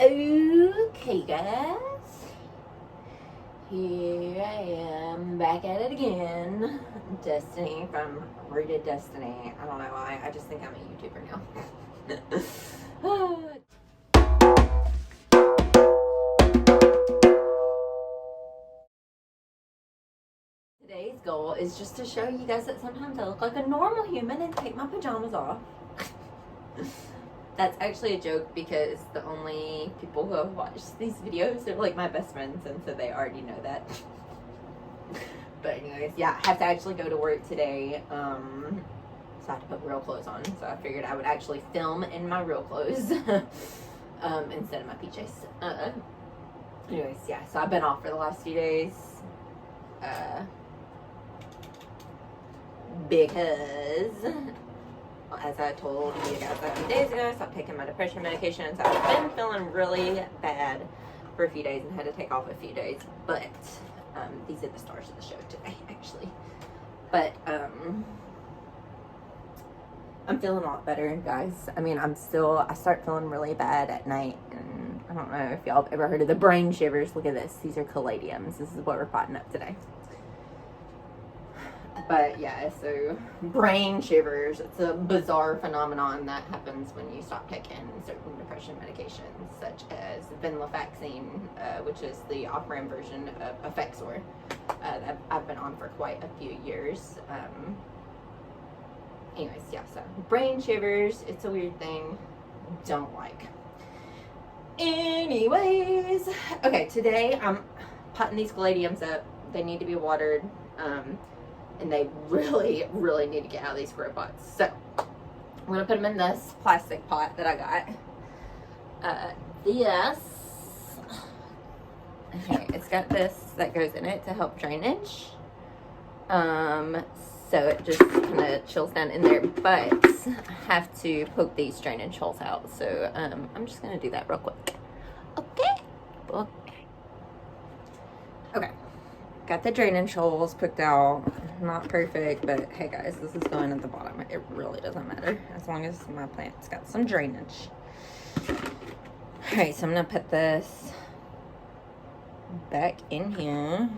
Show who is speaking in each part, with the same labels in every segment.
Speaker 1: Okay, guys. Here I am, back at it again. Destiny from Rooted Destiny. I don't know why. I just think I'm a YouTuber now. Today's goal is just to show you guys that sometimes I look like a normal human and take my pajamas off. That's actually a joke because the only people who have watched these videos are like my best friends, and so they already know that. But anyways, yeah, I have to actually go to work today, so I have to put real clothes on, so I figured I would actually film in my real clothes instead of my PJs. Anyways, yeah, so I've been off for the last few days because, as I told you guys a few days ago, I stopped taking my depression medication, so I've been feeling really bad for a few days and had to take off a few days, but these are the stars of the show today, actually. But I'm feeling a lot better, guys. I mean, I start feeling really bad at night, and I don't know if y'all have ever heard of the brain shivers. Look at this. These are caladiums. This is what we're potting up today. But yeah, so brain shivers, it's a bizarre phenomenon that happens when you stop taking certain depression medications, such as venlafaxine, which is the off-brand version of Effexor, that I've been on for quite a few years. Anyways, yeah, so brain shivers, it's a weird thing, don't like. Anyways, okay, today I'm potting these caladiums up. They need to be watered. And they really, really need to get out of these grow pots. So, I'm going to put them in this plastic pot that I got. This. Okay, it's got this that goes in it to help drainage. So it just kind of chills down in there. But I have to poke these drainage holes out. So, I'm just going to do that real quick. Okay. Okay. Got the drainage holes poked out. Not perfect, but hey guys, this is going at the bottom. It really doesn't matter as long as my plant's got some drainage. Alright, so I'm gonna put this back in here.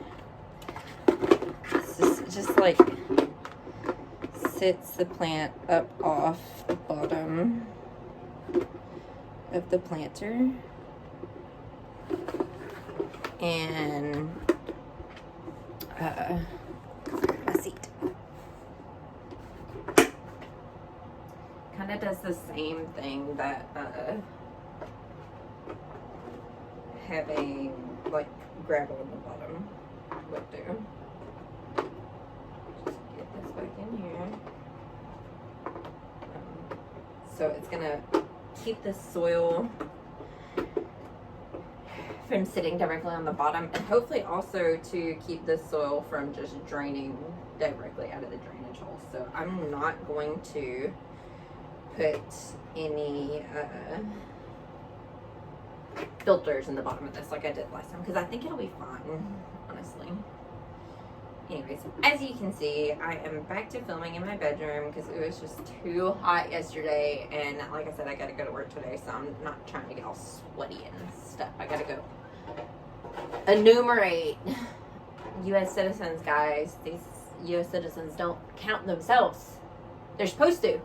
Speaker 1: This just like sits the plant up off the bottom of the planter. And a seat. Kind of does the same thing that having like gravel in the bottom would do. Just get this back in here. So it's gonna keep the soil from sitting directly on the bottom, and hopefully also to keep the soil from just draining directly out of the drainage hole. So I'm not going to put any filters in the bottom of this like I did last time, because I think it'll be fine, honestly. Anyways, as you can see, I am back to filming in my bedroom because it was just too hot yesterday, and like I said, I gotta go to work today, so I'm not trying to get all sweaty and stuff. I gotta go enumerate U.S. citizens, guys. These U.S. citizens don't count themselves. They're supposed to.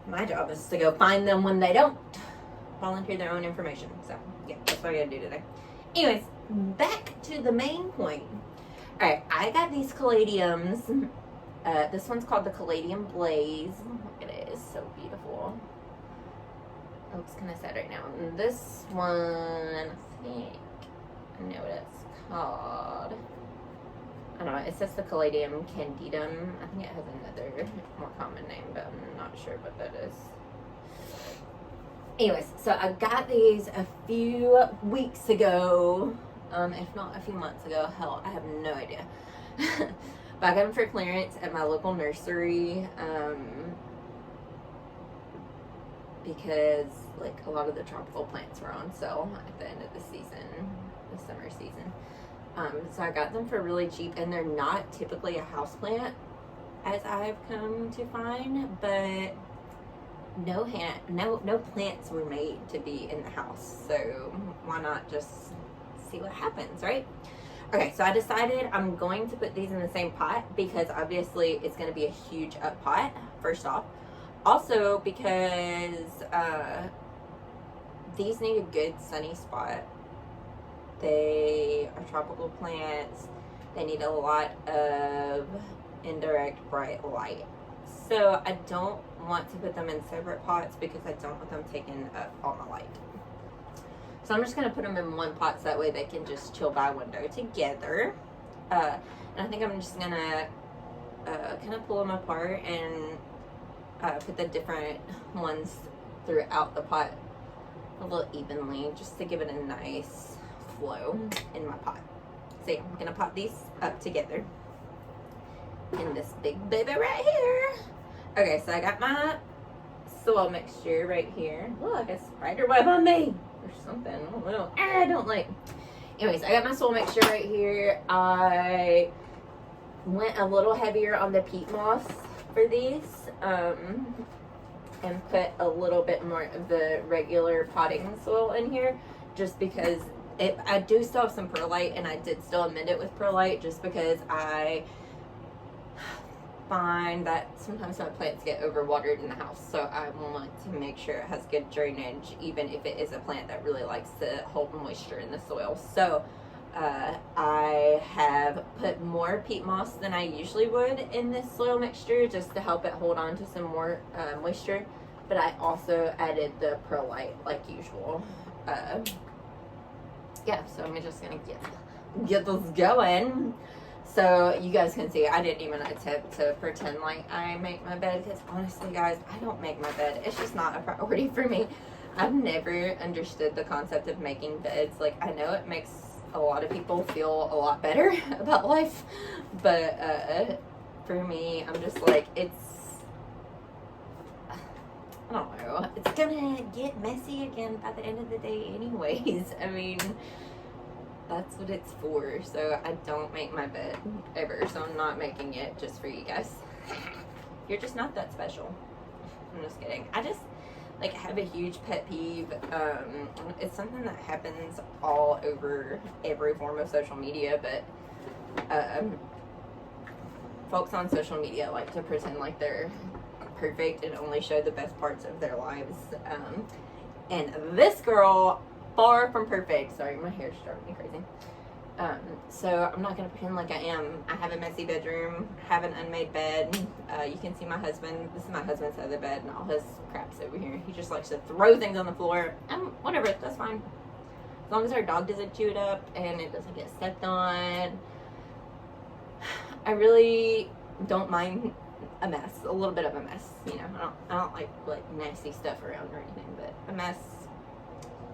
Speaker 1: My job is to go find them when they don't volunteer their own information. So, yeah, that's what I gotta do today. Anyways, back to the main point. Alright, I got these caladiums. This one's called the Caladium Blaze. Look at it, it's so beautiful. It looks kind of sad right now. And this one, I think I know what it's called. I don't know, it says the Caladium Candidum. I think it has another more common name, but I'm not sure what that is. Anyways, so I got these a few weeks ago. If not a few months ago. Hell, I have no idea. But I got them for clearance at my local nursery, because like a lot of the tropical plants were on sale at the end of the season, the summer season. So I got them for really cheap, and they're not typically a houseplant, as I've come to find, but no plants were made to be in the house, so why not just see what happens, right? Okay, so I decided I'm going to put these in the same pot because obviously it's going to be a huge up pot, first off. Also because these need a good sunny spot. They are tropical plants. They need a lot of indirect bright light. So I don't want to put them in separate pots because I don't want them taking up all my light. So I'm just going to put them in one pot so that way they can just chill by window together. And I think I'm just going to kind of pull them apart and put the different ones throughout the pot a little evenly just to give it a nice flow in my pot. So yeah, I'm going to pot these up together in this big baby right here. Okay, so I got my soil mixture right here. Look, a spider web on me or something. I don't know. I don't like. Anyways, I got my soil mixture right here. I went a little heavier on the peat moss for these, and put a little bit more of the regular potting soil in here, just because I do still have some perlite, and I did still amend it with perlite, just because I find that sometimes my plants get overwatered in the house, so I want to make sure it has good drainage, even if it is a plant that really likes to hold moisture in the soil. So I have put more peat moss than I usually would in this soil mixture, just to help it hold on to some more moisture, but I also added the perlite like usual. Yeah, so I'm just gonna get this going. So you guys can see I didn't even attempt to pretend like I make my bed, because honestly guys, I don't make my bed. It's just not a priority for me. I've never understood the concept of making beds. Like, I know it makes a lot of people feel a lot better about life, but for me, I'm just like, I don't know, it's gonna get messy again by the end of the day anyways. I mean, that's what it's for. So I don't make my bed ever, so I'm not making it just for you guys. You're just not that special. I'm just kidding. I just like have a huge pet peeve. It's something that happens all over every form of social media, but folks on social media like to pretend like they're perfect and only show the best parts of their lives. And this girl, far from perfect. Sorry, my hair's driving me crazy. So I'm not gonna pretend like I am. I have a messy bedroom, have an unmade bed. You can see my husband. This is my husband's side of the bed, and all his crap's over here. He just likes to throw things on the floor. Whatever, that's fine. As long as our dog doesn't chew it up and it doesn't get stepped on. I really don't mind a mess, a little bit of a mess. You know, I don't like nasty stuff around or anything, but a mess.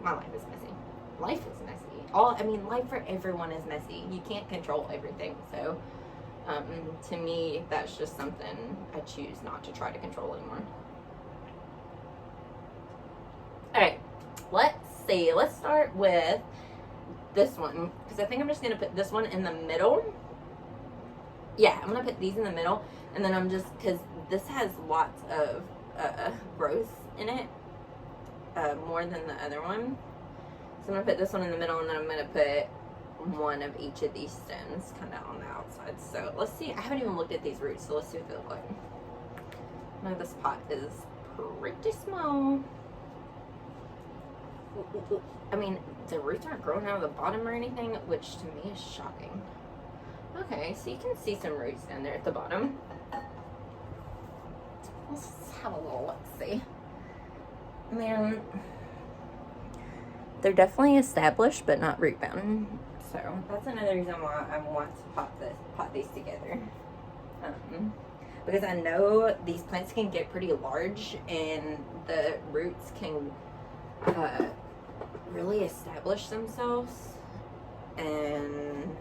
Speaker 1: My life is messy. Life is messy. Life for everyone is messy. You can't control everything. So, to me, that's just something I choose not to try to control anymore. Alright, let's see. Let's start with this one, because I think I'm just going to put this one in the middle. Yeah, I'm going to put these in the middle, and then because this has lots of growth in it, more than the other one. So I'm going to put this one in the middle, and then I'm going to put one of each of these stems kind of on the outside. So let's see. I haven't even looked at these roots, so let's see what they look like. I know this pot is pretty small. I mean, the roots aren't growing out of the bottom or anything, which to me is shocking. Okay, so you can see some roots down there at the bottom. Let's have a little look-see. Man, they're definitely established, but not root bound. So that's another reason why I want to pot these together. Because I know these plants can get pretty large, and the roots can really establish themselves and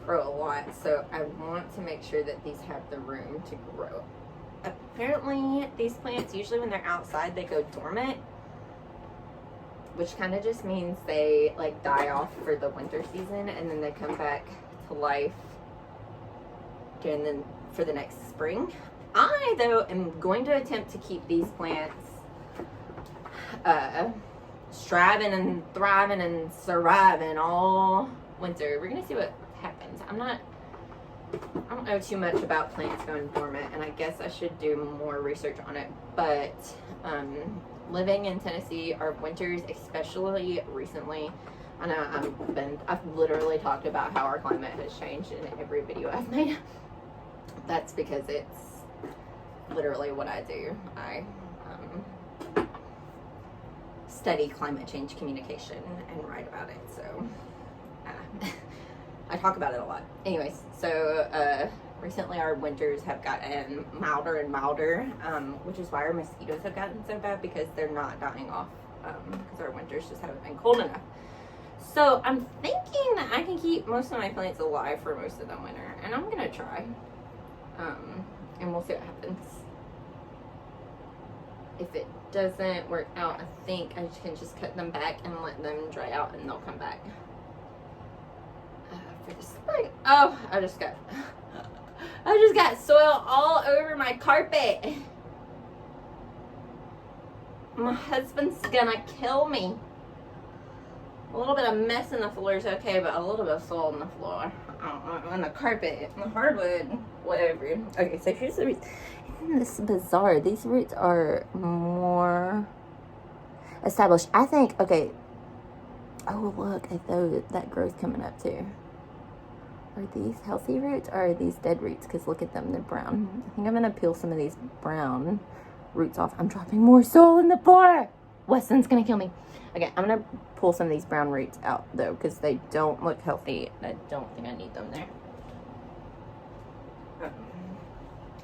Speaker 1: grow a lot. So I want to make sure that these have the room to grow. Apparently, these plants, usually when they're outside, they go dormant, which kind of just means they like die off for the winter season, and then they come back to life for the next spring. I I, though, am going to attempt to keep these plants striving and thriving and surviving all winter. We're going to see what happens. I don't know too much about plants going dormant, and I guess I should do more research on it. But living in Tennessee, our winters, especially recently, I know I've literally talked about how our climate has changed in every video I've made. That's because it's literally what I do. I study climate change communication and write about it, so I talk about it a lot. Anyways, so recently our winters have gotten milder and milder, which is why our mosquitoes have gotten so bad, because they're not dying off, because our winters just haven't been cold enough. So I'm thinking that I can keep most of my plants alive for most of the winter, and I'm gonna try, and we'll see what happens. If it doesn't work out, I think I can just cut them back and let them dry out, and they'll come back for the spring. Oh, I just got soil all over my carpet. My husband's gonna kill me. A little bit of mess in the floor is okay, but a little bit of soil on the floor, on the carpet, on the hardwood, whatever. Okay, so here's the roots. Isn't this bizarre? These roots are more established. I think, okay. Oh, look at those, that growth coming up too. Are these healthy roots or are these dead roots? Because look at them, they're brown. I think I'm going to peel some of these brown roots off. I'm dropping more soil in the floor. Weston's going to kill me. Okay, I'm going to pull some of these brown roots out, though, because they don't look healthy. I don't think I need them there.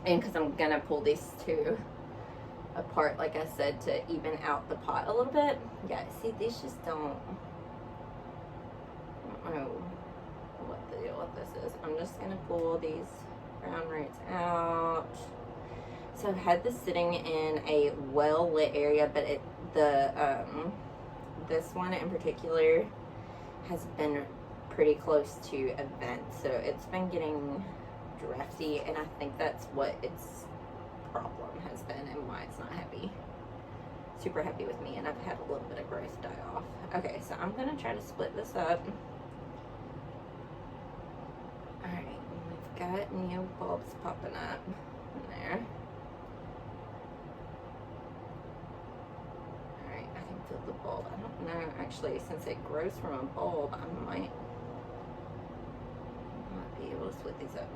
Speaker 1: And because I'm going to pull these two apart, like I said, to even out the pot a little bit. Yeah, see, these just don't... I don't know what the deal with this is. I'm just going to pull these brown roots out. So I've had this sitting in a well-lit area, but this one in particular has been pretty close to a vent, so it's been getting drafty, and I think that's what its problem has been and why it's not super happy with me, and I've had a little bit of growth die off. Okay, so I'm gonna try to split this up. Alright, we've got new bulbs popping up in there. Fill the bulb. I don't know, actually, since it grows from a bulb, I might be able to split these up.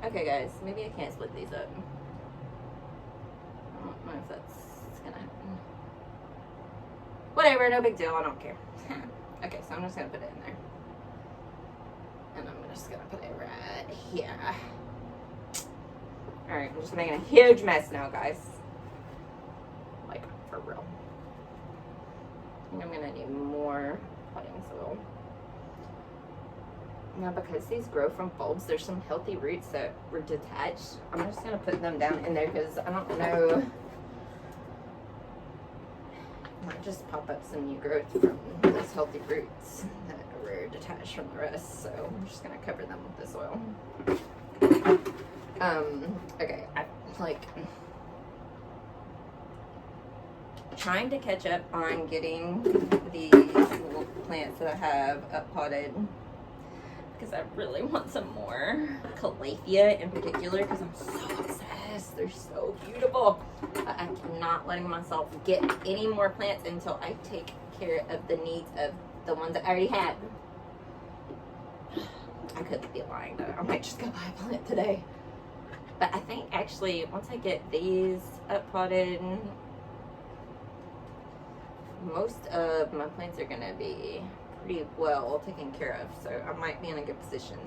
Speaker 1: Okay, guys, maybe I can't split these up. I don't know if that's gonna happen. Whatever, no big deal, I don't care. Okay, so I'm just gonna put it in there. And I'm just gonna put it right here. Alright, I'm just making a huge mess now, guys. For real. I think I'm gonna need more potting soil. Now, because these grow from bulbs, there's some healthy roots that were detached. I'm just gonna put them down in there because I don't know. Might just pop up some new growth from those healthy roots that were detached from the rest. So I'm just gonna cover them with the soil. Okay, I like trying to catch up on getting these little plants that I have up potted because I really want some more Caladium in particular because I'm so obsessed. They're so beautiful. But I cannot letting myself get any more plants until I take care of the needs of the ones that I already have. I could be lying though. I might just go buy a plant today. But I think actually once I get these up potted, most of my plants are gonna be pretty well taken care of, so I might be in a good position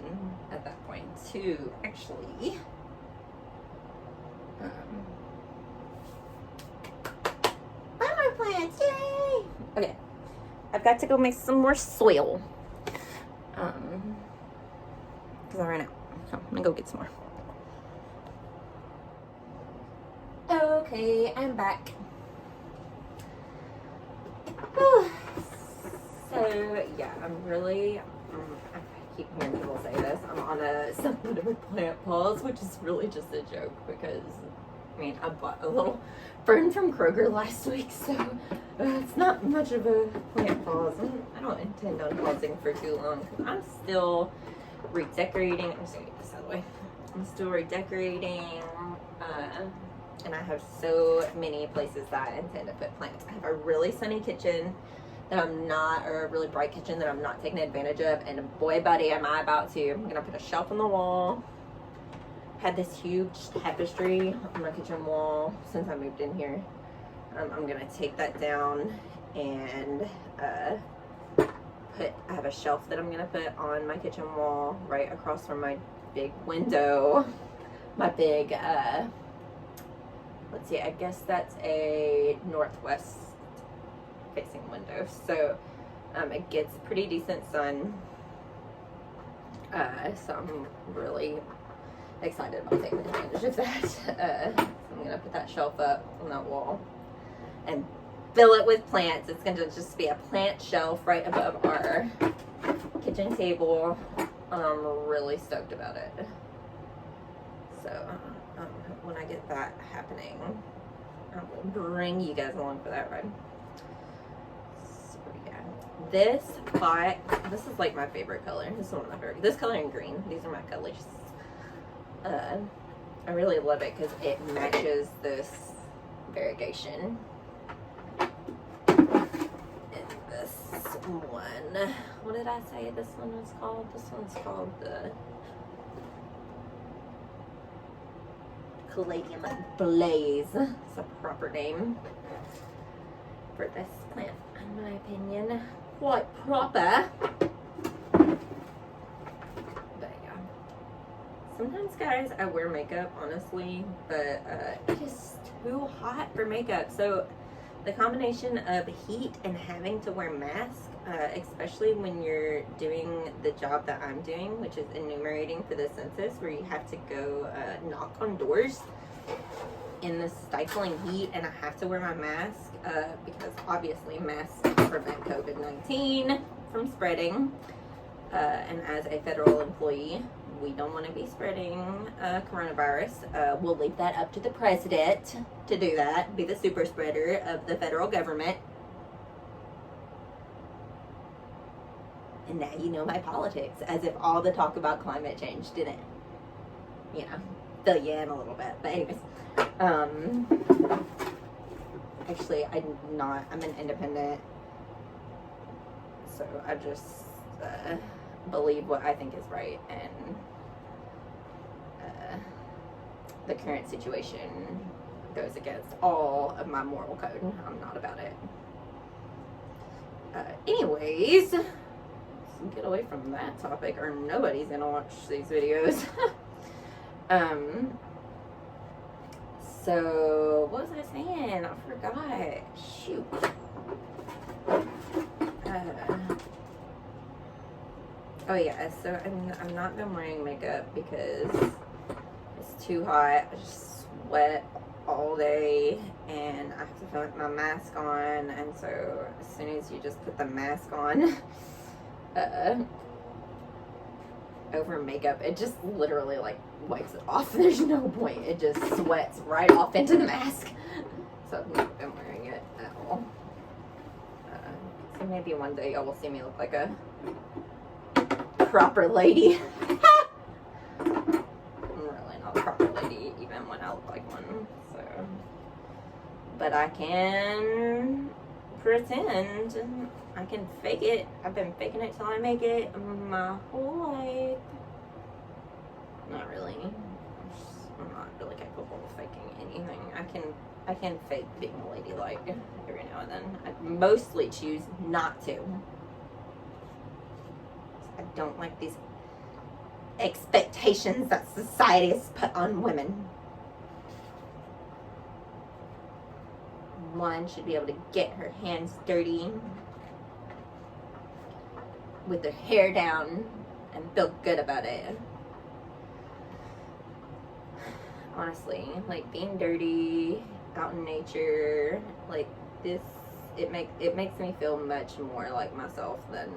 Speaker 1: at that point to actually buy my plants. Yay! Okay, I've got to go make some more soil because I ran out, so I'm gonna go get some more. Okay, I'm back. So yeah, I'm really I keep hearing people say this. I'm on a something to do with plant pause, which is really just a joke because, I mean, I bought a little fern from Kroger last week, so it's not much of a plant pause. I don't intend on pausing for too long because I'm still redecorating. I'm just gonna get this out of the way. I'm still redecorating, and I have so many places that I intend to put plants. I have a really sunny kitchen that I'm not, or a really bright kitchen that I'm not taking advantage of, and boy buddy am I about to. I'm gonna put a shelf on the wall. Had this huge tapestry on my kitchen wall since I moved in here. I'm gonna take that down and I have a shelf that I'm gonna put on my kitchen wall right across from my big window. My big, let's see, I guess that's a northwest facing window. So it gets pretty decent sun. So I'm really excited about taking advantage of that. So I'm gonna put that shelf up on that wall and fill it with plants. It's gonna just be a plant shelf right above our kitchen table. I'm really stoked about it. So when I get that happening, I will bring you guys along for that ride. So yeah, this pot, this is like my favorite color. This is one of my favorite. This color and green, these are my colors. I really love it because it matches this variegation. And this one, what did I say this one was called? This one's called the Caladium Blaze. It's a proper name for this plant, in my opinion. Quite proper. Sometimes, guys, I wear makeup, honestly, but it is too hot for makeup. So the combination of heat and having to wear masks, especially when you're doing the job that I'm doing, which is enumerating for the census, where you have to go knock on doors in the stifling heat, and I have to wear my mask because obviously masks prevent COVID-19 from spreading. And as a federal employee, we don't want to be spreading coronavirus. We'll leave that up to the president to do that, be the super spreader of the federal government. And now you know my politics, as if all the talk about climate change didn't, you know, fill you in a little bit. But anyways, actually, I'm an independent, so I just believe what I think is right, and the current situation goes against all of my moral code. I'm not about it. Anyways, let's get away from that topic, or nobody's gonna watch these videos. So what was I saying? I forgot. Shoot. Oh yeah, so I'm not been wearing makeup because it's too hot. I just sweat all day, and I have to put my mask on, and so as soon as you just put the mask on over makeup, it just literally like wipes it off. There's no point. It just sweats right off into the mask. So I've not been wearing it at all. So maybe one day y'all will see me look like a proper lady. I'm really not a proper lady even when I look like one, so, but I can pretend. I can fake it. I've been faking it till I make it my whole life. Not really. I'm not really capable of faking anything. I can fake being a ladylike every now and then. I mostly choose not to. I don't like these expectations that society has put on women. One should be able to get her hands dirty with their hair down and feel good about it. Honestly, like being dirty out in nature, like this, it makes me feel much more like myself than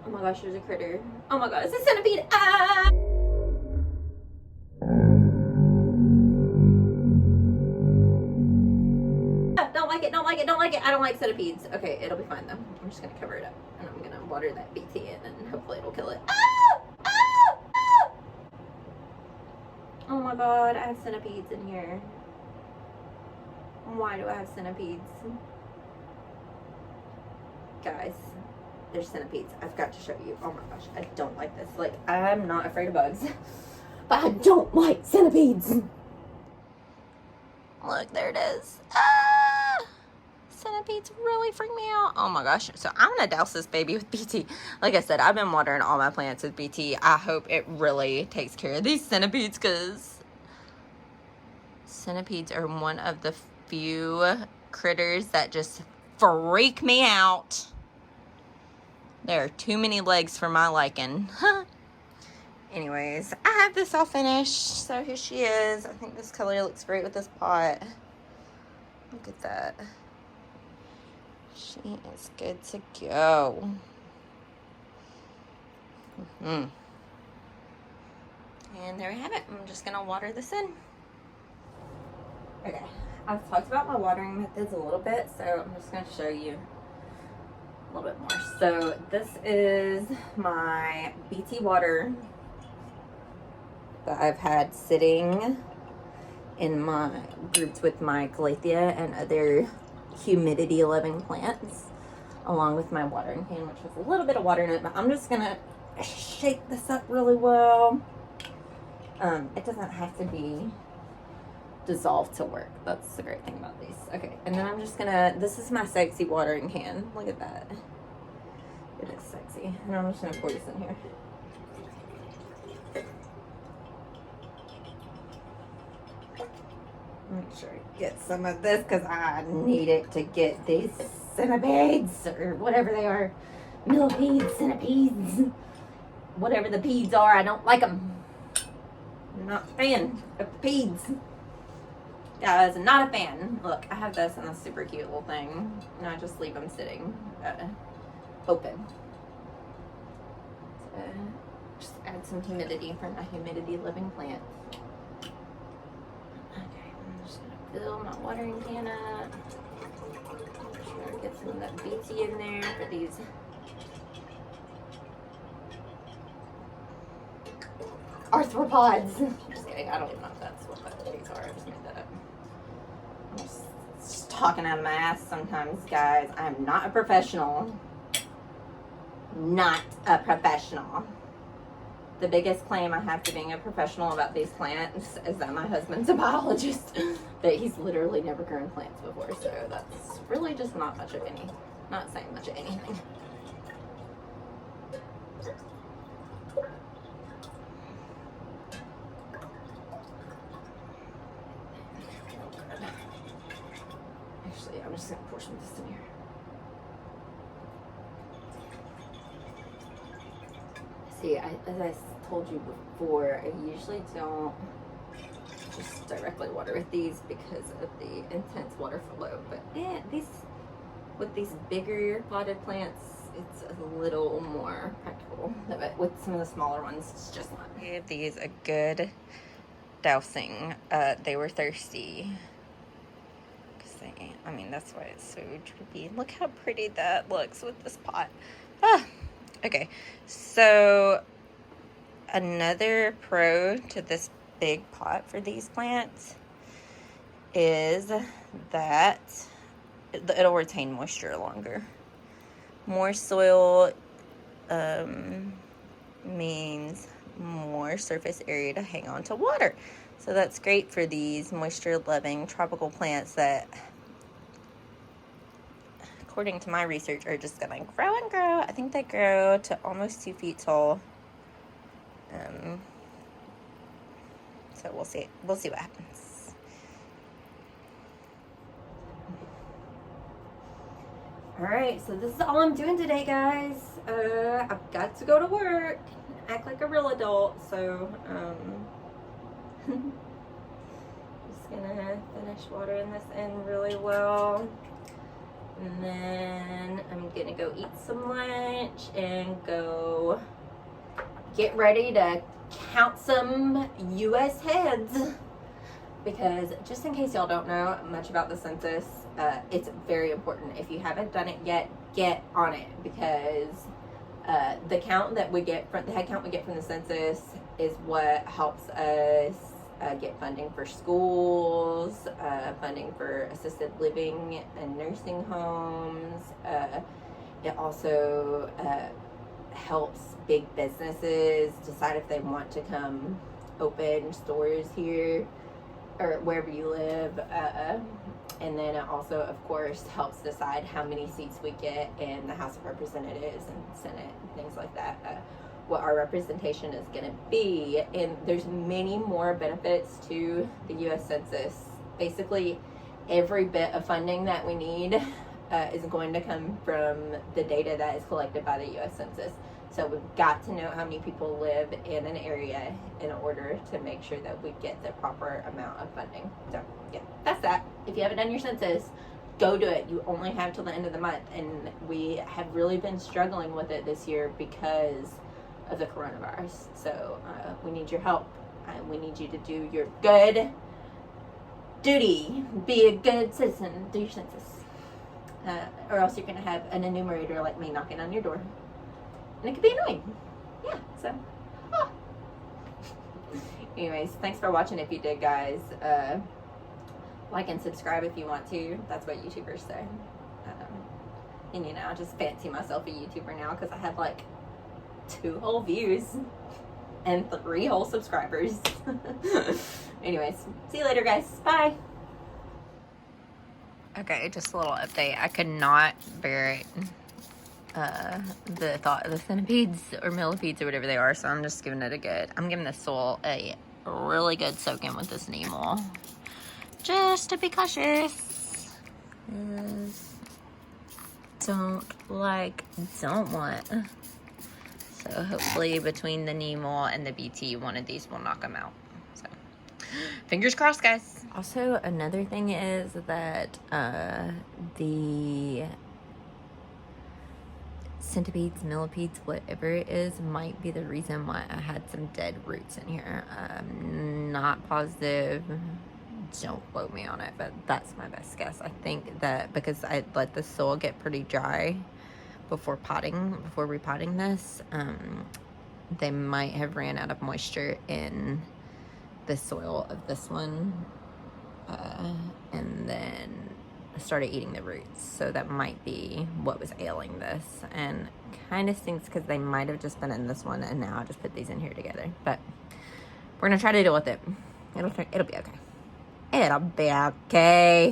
Speaker 1: Oh my gosh, there's a critter. Oh my god, it's a centipede. Ah! Don't like it, don't like it, don't like it. I don't like centipedes. Okay, it'll be fine though. I'm just gonna cover it up and I'm gonna water that BT in and hopefully it'll kill it. Ah! Ah! Ah! Oh my god, I have centipedes in here. Why do I have centipedes? Guys, there's centipedes. I've got to show you. Oh my gosh, I don't like this. Like, I'm not afraid of bugs, but I don't like centipedes. Look, there it is. Ah! Centipedes really freak me out. Oh my gosh. So I'm gonna douse this baby with BT. Like I said, I've been watering all my plants with BT. I hope it really takes care of these centipedes, because centipedes are one of the few critters that just freak me out. There are too many legs for my liking. Anyways, I have this all finished. So here she is. I think this color looks great with this pot. Look at that. She is good to go. And there we have it. I'm just gonna water this in. Okay, I've talked about my watering methods a little bit, so I'm just gonna show you a little bit more. So this is my BT water that I've had sitting in my groups with my calathea and other humidity loving plants, along with my watering can, which has a little bit of water in it, but I'm just gonna shake this up really well. It doesn't have to be dissolved to work. That's the great thing about these. Okay, and then I'm just gonna, this is my sexy watering can. Look at that. It is sexy. And I'm just gonna pour this in here. Make sure I get some of this because I need it to get these centipedes, or whatever they are. Millipedes, centipedes, whatever the pedes are. I don't like them. I'm not a fan of the pedes. Guys, not a fan. Look, I have this in a super cute little thing, and I just leave them sitting open. So, just add some humidity for my humidity living plant. Fill my watering can up. Make sure I get some of that BT in there for these arthropods. Just kidding, I don't even know if that's what these are. I just made that up. I'm just talking out of my ass sometimes, guys. I'm not a professional. Not a professional. The biggest claim I have to being a professional about these plants is that my husband's a biologist, but he's literally never grown plants before, so that's really just not much of any, not saying much of anything. Actually, I'm just gonna pour some of this in here. See, as I told you before, I usually don't just directly water with these because of the intense water flow. But with these bigger potted plants, it's a little more practical. But with some of the smaller ones, it's just not. I gave these a good dousing. They were thirsty. I mean, that's why it's so droopy. Look how pretty that looks with this pot. Ah. Okay, so another pro to this big pot for these plants is that it'll retain moisture longer. More soil means more surface area to hang on to water. So that's great for these moisture-loving tropical plants that, according to my research, are just gonna grow and grow. I think they grow to almost 2 feet tall. So we'll see what happens. All right, so this is all I'm doing today, guys. I've got to go to work, act like a real adult. So just gonna finish watering this in really well. And then I'm gonna go eat some lunch and go get ready to count some U.S. heads. Because just in case y'all don't know much about the census, it's very important. If you haven't done it yet, get on it, because the count that we get from the head count we get from the census is what helps us get funding for schools, funding for assisted living and nursing homes. It also helps big businesses decide if they want to come open stores here or wherever you live. And then it also, of course, helps decide how many seats we get in the House of Representatives and Senate and things like that, what our representation is going to be. And there's many more benefits to the U.S. Census. Basically, every bit of funding that we need is going to come from the data that is collected by the U.S. Census. So we've got to know how many people live in an area in order to make sure that we get the proper amount of funding. So yeah, that's that. If you haven't done your census, go do it. You only have till the end of the month. And we have really been struggling with it this year because of the coronavirus. So we need your help. We need you to do your good duty. Be a good citizen. Do your census. Or else you're going to have an enumerator like me knocking on your door. And it could be annoying. Yeah, so. Anyways, thanks for watching if you did, guys. Like and subscribe if you want to. That's what YouTubers say. And you know, I just fancy myself a YouTuber now because I have like 2 whole views and 3 whole subscribers. Anyways, see you later, guys. Bye. Okay, just a little update. I could not bear it. The thought of the centipedes or millipedes or whatever they are, so I'm just giving it I'm giving this soil a really good soak in with this neem oil, just to be cautious. Don't want. So hopefully between the neem oil and the BT, one of these will knock them out. So fingers crossed, guys. Also, another thing is that the centipedes, millipedes, whatever it is, might be the reason why I had some dead roots in here. I'm not positive. Don't quote me on it, but that's my best guess. I think that because I let the soil get pretty dry before repotting this, they might have ran out of moisture in the soil of this one, and then started eating the roots. So that might be what was ailing this, and kind of stinks because they might have just been in this one and now I just put these in here together. But we're gonna try to deal with it. It'll be okay. It'll be okay.